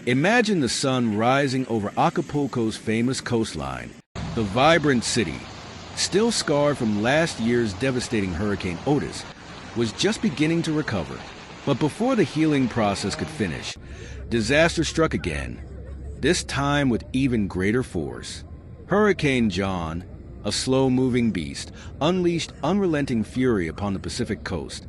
Imagine the sun rising over Acapulco's famous coastline. The vibrant city, still scarred from last year's devastating Hurricane Otis, was just beginning to recover. But before the healing process could finish, disaster struck again, this time with even greater force. Hurricane John, a slow-moving beast, unleashed unrelenting fury upon the Pacific coast.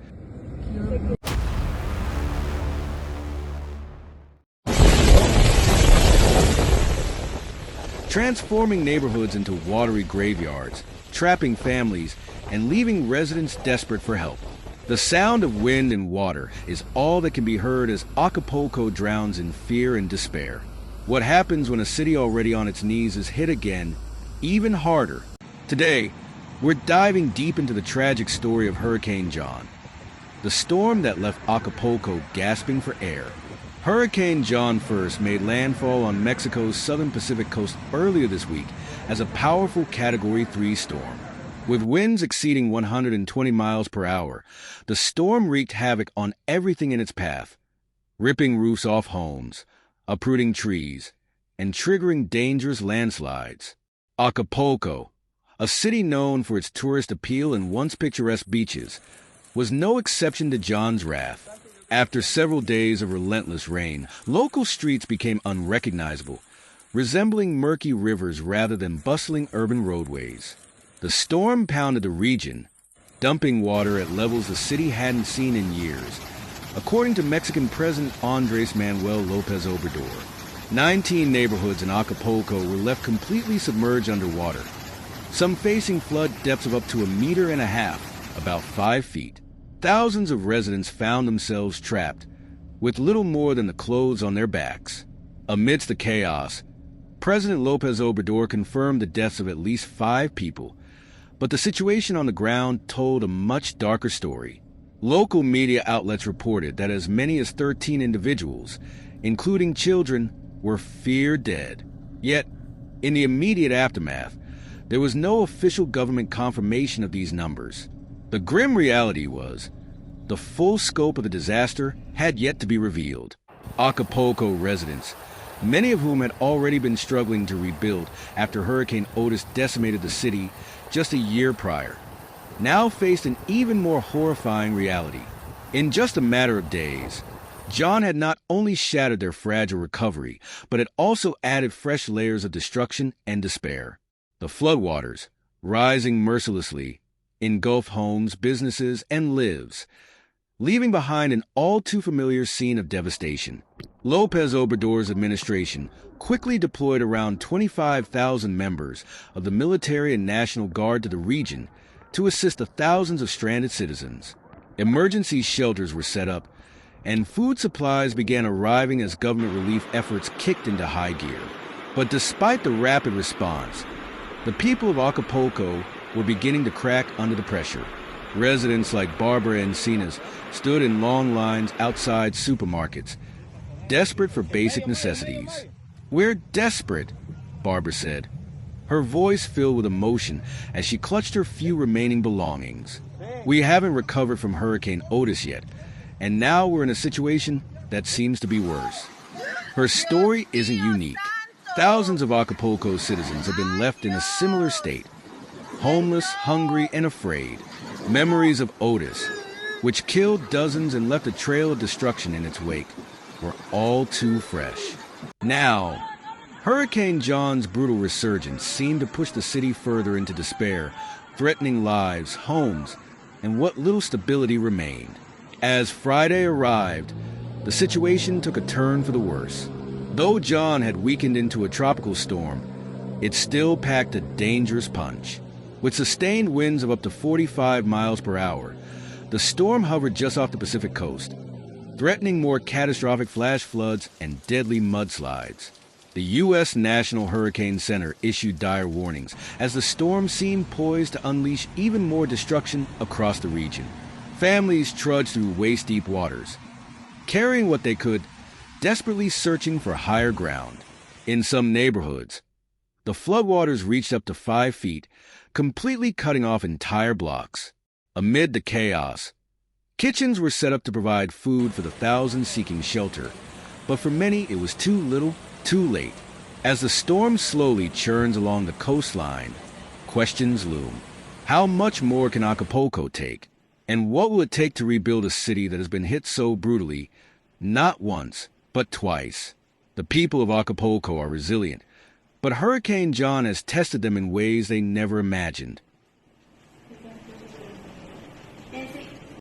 Transforming neighborhoods into watery graveyards, trapping families, and leaving residents desperate for help. The sound of wind and water is all that can be heard as Acapulco drowns in fear and despair. What happens when a city already on its knees is hit again, even harder? Today, we're diving deep into the tragic story of Hurricane John, the storm that left Acapulco gasping for air. Hurricane John first made landfall on Mexico's southern Pacific coast earlier this week as a powerful Category 3 storm. With winds exceeding 120 miles per hour, the storm wreaked havoc on everything in its path, ripping roofs off homes, uprooting trees, and triggering dangerous landslides. Acapulco, a city known for its tourist appeal and once picturesque beaches, was no exception to John's wrath. After several days of relentless rain, local streets became unrecognizable, resembling murky rivers rather than bustling urban roadways. The storm pounded the region, dumping water at levels the city hadn't seen in years. According to Mexican President Andrés Manuel López Obrador, 19 neighborhoods in Acapulco were left completely submerged underwater, some facing flood depths of up to 1.5 meters, about 5 feet. Thousands of residents found themselves trapped, with little more than the clothes on their backs. Amidst the chaos, President López Obrador confirmed the deaths of at least 5 people, but the situation on the ground told a much darker story. Local media outlets reported that as many as 13 individuals, including children, were feared dead. Yet, in the immediate aftermath, there was no official government confirmation of these numbers. The grim reality was, the full scope of the disaster had yet to be revealed. Acapulco residents, many of whom had already been struggling to rebuild after Hurricane Otis decimated the city just a year prior, now faced an even more horrifying reality. In just a matter of days, John had not only shattered their fragile recovery, but had also added fresh layers of destruction and despair. The floodwaters, rising mercilessly, engulfed homes, businesses, and lives, leaving behind an all-too-familiar scene of devastation. López Obrador's administration quickly deployed around 25,000 members of the military and National Guard to the region to assist the thousands of stranded citizens. Emergency shelters were set up, and food supplies began arriving as government relief efforts kicked into high gear. But despite the rapid response, the people of Acapulco were beginning to crack under the pressure. Residents like Barbara Encinas stood in long lines outside supermarkets, desperate for basic necessities. "We're desperate," Barbara said, her voice filled with emotion as she clutched her few remaining belongings. "We haven't recovered from Hurricane Otis yet, and now we're in a situation that seems to be worse." Her story isn't unique. Thousands of Acapulco citizens have been left in a similar state, homeless, hungry, and afraid. Memories of Otis, which killed dozens and left a trail of destruction in its wake, were all too fresh. Now, Hurricane John's brutal resurgence seemed to push the city further into despair, threatening lives, homes, and what little stability remained. As Friday arrived, the situation took a turn for the worse. Though John had weakened into a tropical storm, it still packed a dangerous punch. With sustained winds of up to 45 miles per hour, the storm hovered just off the Pacific coast, threatening more catastrophic flash floods and deadly mudslides. The U.S. National Hurricane Center issued dire warnings as the storm seemed poised to unleash even more destruction across the region. Families trudged through waist-deep waters, carrying what they could, desperately searching for higher ground. In some neighborhoods, the floodwaters reached up to 5 feet, completely cutting off entire blocks. Amid the chaos, kitchens were set up to provide food for the thousands seeking shelter, But for many, it was too little, too late. As the storm slowly churns along the coastline, questions loom. How much more can Acapulco take? And what will it take to rebuild a city that has been hit so brutally, not once, but twice? The people of Acapulco are resilient, but Hurricane John has tested them in ways they never imagined.